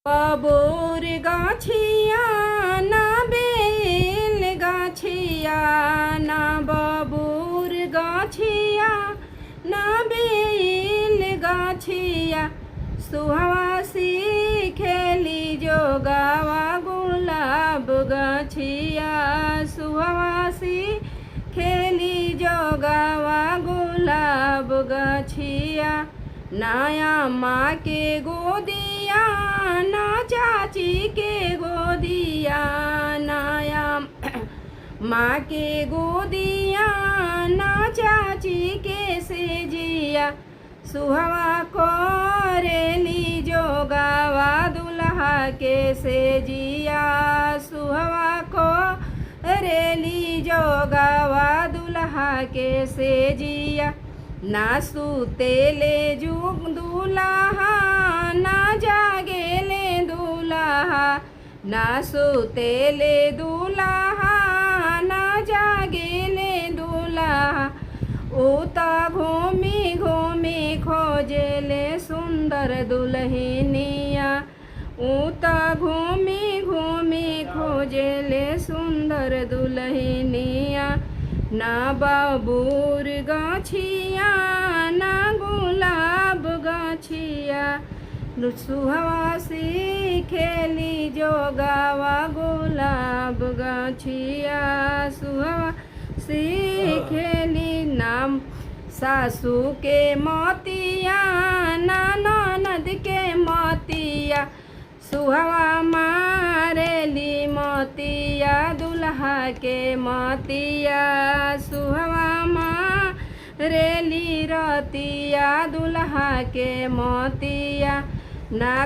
बबूर गाछिया ना बेल गाछिया ना बबूर गाछिया ना बेल गाछिया सुहासी खेली जो गावा गुलाब गाछिया सुहासी खेली जो गावा गुलाब गाछिया नाया माँ के गोदिया ना चाची के गोदिया नाया माँ के गोदिया ना चाची के सेजिया सुहवा को रेली जो गावा दुल्हा के सेजिया सुहवा को रेली जो गावा दुल्हा के सेजिया ना सूते ले जुग दूल्हा ना जागे ले दूल्हा ना सूते ले दूल्हा ना जागे ले दूल्हा उता घूमी घूमी खोजे ले सुंदर दुल्हनिया उता घूमी घूमी खोजे ले सुंदर दुल्हनिया ना बबूर गाछिया ना गुलाब गाछिया सुहासी खेली जो गावा गुलाब गाछिया सुहासी खेली नाम सासू के मोतिया ना ननद के मोतिया सुहवा मारेली मोतिया दुल्हा के मोतिया सुहवा मारेली रतिया दुल्हा के मोतिया ना